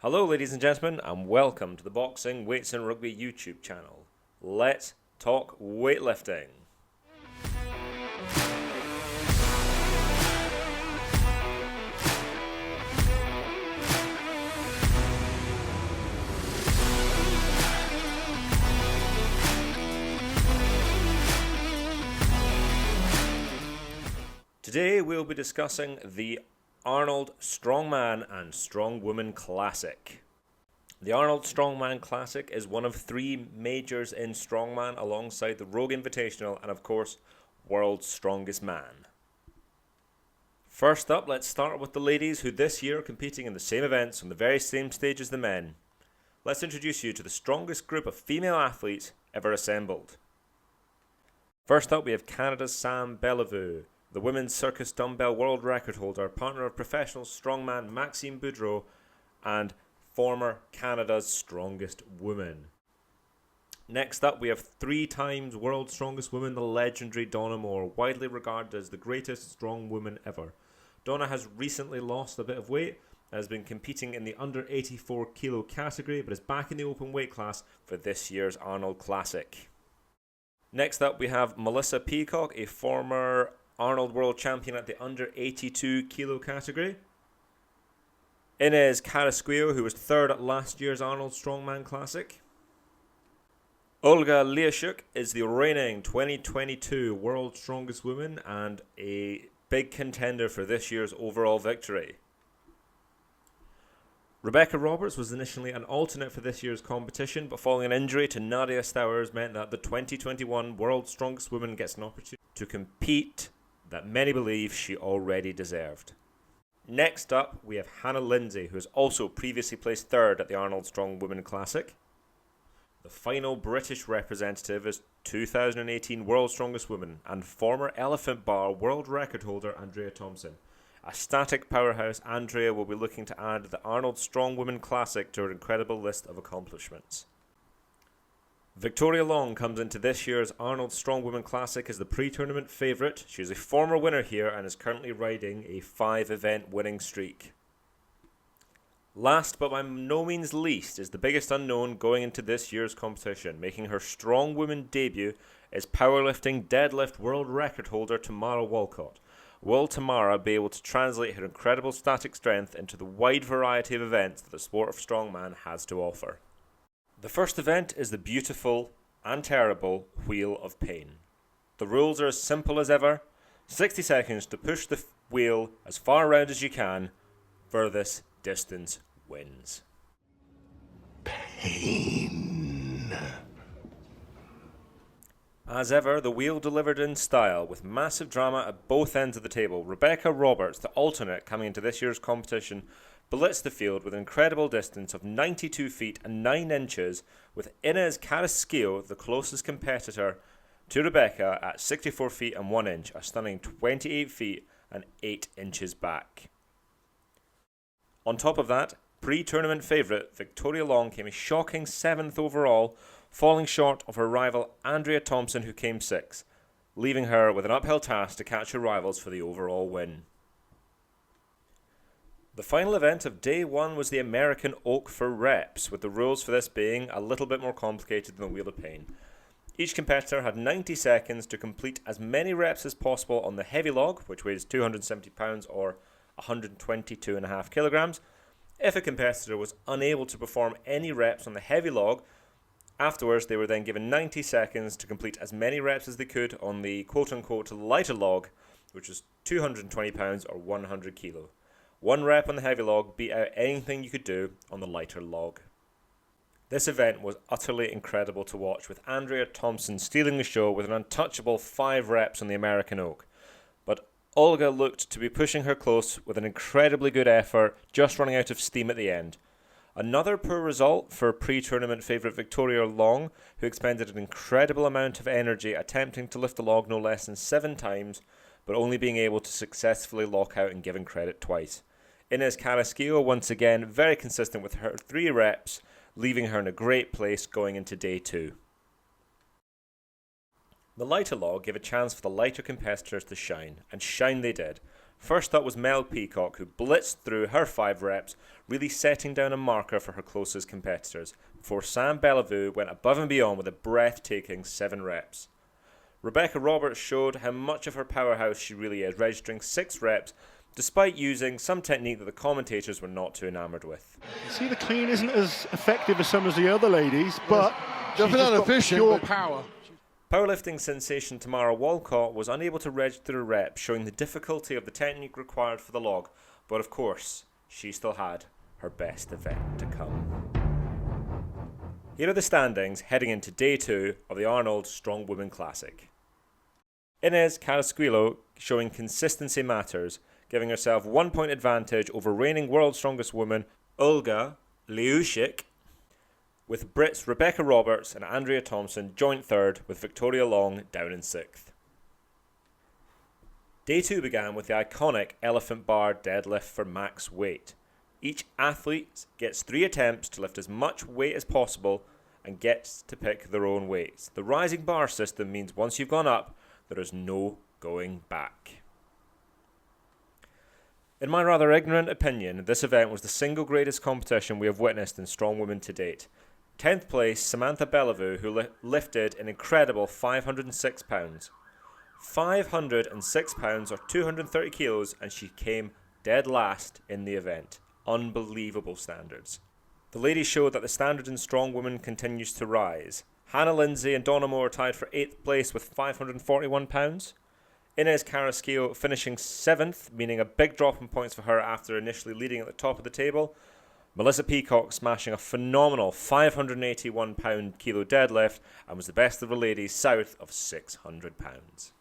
Hello ladies and gentlemen, and welcome to the Boxing, Weights and Rugby YouTube channel. Let's talk weightlifting. Today we'll be discussing the Arnold Strongman and Strongwomen Classic. The Arnold Strongman Classic is one of three majors in Strongman alongside the Rogue Invitational and of course World's Strongest Man. First up, let's start with the ladies who this year are competing in the same events on the very same stage as the men. Let's introduce you to the strongest group of female athletes ever assembled. First up we have Canada's Sam Bellevue, the women's circus dumbbell world record holder, partner of professional strongman Maxime Boudreau, and former Canada's strongest woman. Next up, we have 3 times world's strongest woman, the legendary Donna Moore, widely regarded as the greatest strong woman ever. Donna has recently lost a bit of weight, has been competing in the under 84 kilo category, but is back in the open weight class for this year's Arnold Classic. Next up, we have Melissa Peacock, a former Arnold World Champion at the under 82 kilo category. Inez Carrasquillo, who was 3rd at last year's Arnold Strongman Classic. Olga Liashuk is the reigning 2022 World's Strongest Woman and a big contender for this year's overall victory. Rebecca Roberts was initially an alternate for this year's competition, but following an injury to Nadia Stowers meant that the 2021 World's Strongest Woman gets an opportunity to compete that many believe she already deserved. Next up, we have Hannah Lindsay, who has also previously placed 3rd at the Arnold Strong Women Classic. The final British representative is 2018 World's Strongest Woman and former Elephant Bar world record holder Andrea Thompson. A static powerhouse, Andrea will be looking to add the Arnold Strong Women Classic to her incredible list of accomplishments. Victoria Long comes into this year's Arnold Strong Women Classic as the pre-tournament favourite. She is a former winner here and is currently riding a 5-event winning streak. Last but by no means least is the biggest unknown going into this year's competition. Making her Strong Women debut is powerlifting deadlift world record holder Tamara Walcott. Will Tamara be able to translate her incredible static strength into the wide variety of events that the sport of strongman has to offer? The first event is the beautiful and terrible Wheel of Pain. The rules are as simple as ever. 60 seconds to push the wheel as far around as you can. Furthest distance wins. Pain. As ever, the wheel delivered in style with massive drama at both ends of the table. Rebecca Roberts, the alternate coming into this year's competition, blitzed the field with an incredible distance of 92 feet and 9 inches, with Inez Carrasquillo, the closest competitor to Rebecca, at 64 feet and 1 inch, a stunning 28 feet and 8 inches back. On top of that, pre-tournament favourite Victoria Long came a shocking 7th overall, falling short of her rival Andrea Thompson, who came 6th, leaving her with an uphill task to catch her rivals for the overall win. The final event of day 1 was the American Oak for reps, with the rules for this being a little bit more complicated than the Wheel of Pain. Each competitor had 90 seconds to complete as many reps as possible on the heavy log, which weighs 270 pounds or 122.5 kilograms. If a competitor was unable to perform any reps on the heavy log, afterwards they were then given 90 seconds to complete as many reps as they could on the quote-unquote lighter log, which was 220 pounds or 100 kilo. 1 rep on the heavy log beat out anything you could do on the lighter log. This event was utterly incredible to watch, with Andrea Thompson stealing the show with an untouchable 5 reps on the American Oak. But Olga looked to be pushing her close with an incredibly good effort, just running out of steam at the end. Another poor result for pre-tournament favourite Victoria Long, who expended an incredible amount of energy attempting to lift the log no less than 7 times, but only being able to successfully lock out and given credit twice. Inez Carrasquillo, once again, very consistent with her 3 reps, leaving her in a great place going into day 2. The lighter log gave a chance for the lighter competitors to shine, and shine they did. First up was Mel Peacock, who blitzed through her 5 reps, really setting down a marker for her closest competitors, before Sam Bellevue went above and beyond with a breathtaking 7 reps. Rebecca Roberts showed how much of her powerhouse she really is, registering 6 reps, despite using some technique that the commentators were not too enamoured with. See, the clean isn't as effective as some of the other ladies, but definitely not efficient, pure but power. Powerlifting sensation Tamara Walcott was unable to register a rep, showing the difficulty of the technique required for the log, but of course, she still had her best event to come. Here are the standings heading into day 2 of the Arnold Strongwomen Classic. Inez Carrasquillo showing consistency matters, giving herself 1 point advantage over reigning world's strongest woman Olga Liushik, with Brits Rebecca Roberts and Andrea Thompson joint third, with Victoria Long down in 6th. Day 2 began with the iconic elephant bar deadlift for max weight. Each athlete gets 3 attempts to lift as much weight as possible and gets to pick their own weights. The rising bar system means once you've gone up, there is no going back. In my rather ignorant opinion, this event was the single greatest competition we have witnessed in Strongwomen to date. 10th place, Samantha Bellevue, who lifted an incredible 506 pounds. 506 pounds or 230 kilos, and she came dead last in the event. Unbelievable standards. The ladies showed that the standard in Strongwomen continues to rise. Hannah Lindsay and Donna Moore tied for 8th place with 541 pounds. Inez Carrasquillo finishing 7th, meaning a big drop in points for her after initially leading at the top of the table. Melissa Peacock smashing a phenomenal 581 kilo deadlift and was the best of the ladies south of 600 pounds.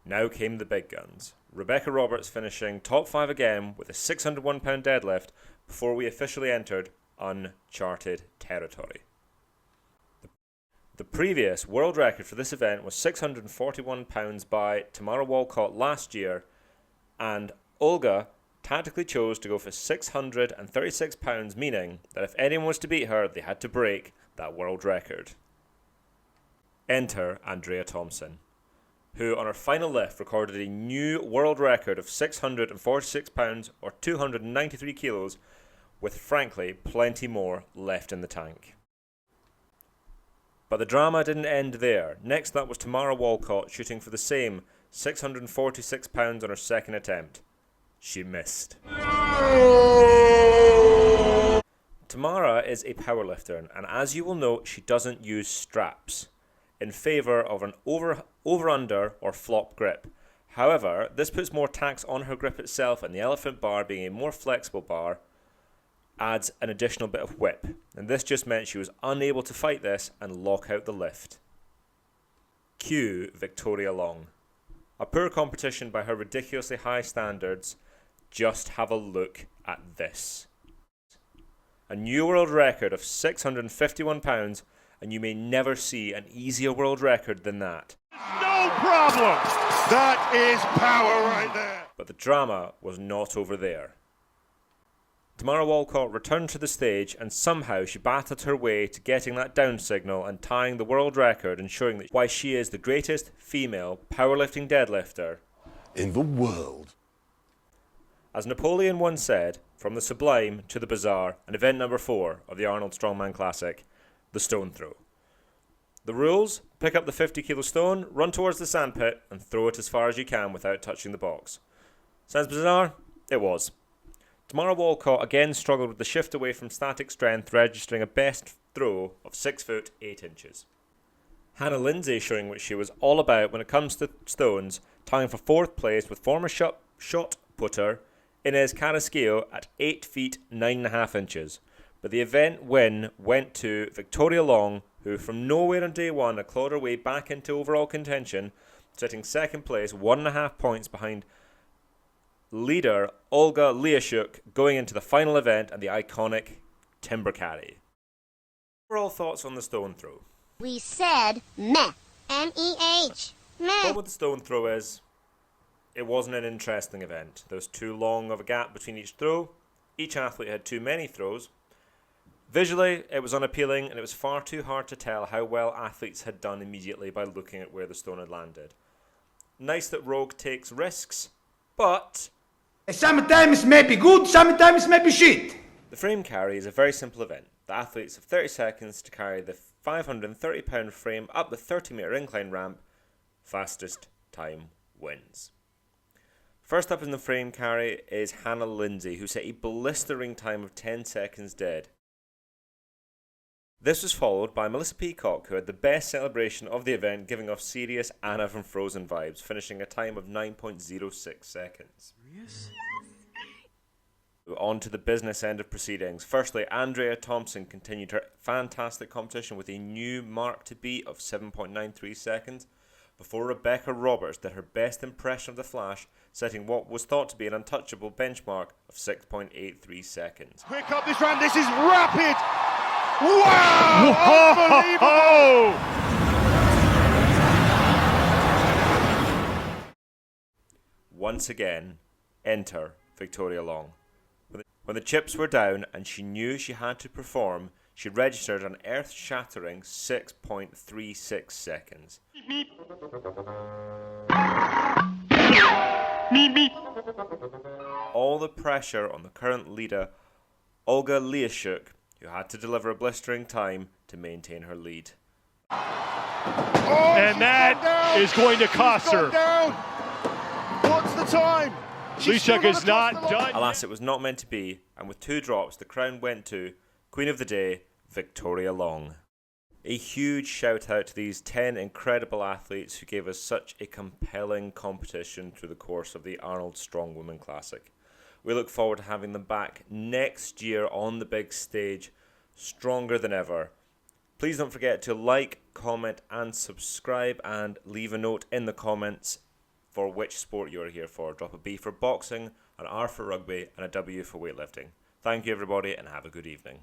Now came the big guns. Rebecca Roberts finishing top 5 again with a 601 pound deadlift before we officially entered uncharted territory. The previous world record for this event was 641 pounds by Tamara Walcott last year, and Olga tactically chose to go for 636 pounds, meaning that if anyone was to beat her, they had to break that world record. Enter Andrea Thompson, who on her final lift recorded a new world record of 646 pounds or 293 kilos, with frankly plenty more left in the tank. But the drama didn't end there. Next up was Tamara Walcott shooting for the same 646 pounds on her second attempt. She missed. Tamara is a powerlifter, and as you will note, she doesn't use straps in favour of an over-under or flop grip. However, this puts more tax on her grip itself, and the elephant bar, being a more flexible bar, adds an additional bit of whip, and this just meant she was unable to fight this and lock out the lift. Cue Victoria Long. A poor competition by her ridiculously high standards. Just have a look at this. A new world record of 651 pounds, and you may never see an easier world record than that. No problem! That is power right there! But the drama was not over there. Tamara Walcott returned to the stage, and somehow she battled her way to getting that down signal and tying the world record and showing that why she is the greatest female powerlifting deadlifter in the world. As Napoleon once said, from the sublime to the bizarre, and event number 4 of the Arnold Strongman Classic, the stone throw. The rules: pick up the 50 kilo stone, run towards the sandpit, and throw it as far as you can without touching the box. Sounds bizarre? It was. Tamara Walcott again struggled with the shift away from static strength, registering a best throw of 6 foot 8 inches. Hannah Lindsay showing what she was all about when it comes to stones, tying for 4th place with former shot putter Inez Carrasquillo at 8 feet 9.5 inches. But the event win went to Victoria Long, who from nowhere on day 1 had clawed her way back into overall contention, sitting 2nd place, 1.5 points behind leader Olga Liashuk going into the final event and the iconic timber carry. Overall thoughts on the stone throw? We said meh. M-E-H. The Meh. problem with the stone throw is it wasn't an interesting event. There was too long of a gap between each throw. Each athlete had too many throws. Visually, it was unappealing, and it was far too hard to tell how well athletes had done immediately by looking at where the stone had landed. Nice that Rogue takes risks, but Sometimes may be good, sometimes may be shit. the frame carry is a very simple event. The athletes have 30 seconds to carry the 530-pound frame up the 30-metre incline ramp. Fastest time wins. First up in the frame carry is Hannah Lindsay, who set a blistering time of 10 seconds dead. This was followed by Melissa Peacock, who had the best celebration of the event, giving off serious Anna from Frozen vibes, finishing a time of 9.06 seconds. On to the business end of proceedings. Firstly, Andrea Thompson continued her fantastic competition with a new mark to beat of 7.93 seconds, before Rebecca Roberts did her best impression of the Flash, setting what was thought to be an untouchable benchmark of 6.83 seconds. Quick up this round. This is rapid. Wow! Unbelievable! Once again, enter Victoria Long. When the chips were down and she knew she had to perform, she registered an earth-shattering 6.36 seconds. All the pressure on the current leader, Olga Liashuk, who had to deliver a blistering time to maintain her lead. Oh, and that is going to cost her. Down. What's the time? Liashuk is not done. Alas, it was not meant to be, and with 2 drops, the crown went to Queen of the Day, Victoria Long. A huge shout out to these 10 incredible athletes who gave us such a compelling competition through the course of the Arnold Strongwomen Classic. We look forward to having them back next year on the big stage, stronger than ever. Please don't forget to like, comment and subscribe, and leave a note in the comments for which sport you're here for. Drop a B for boxing, an R for rugby and a W for weightlifting. Thank you everybody and have a good evening.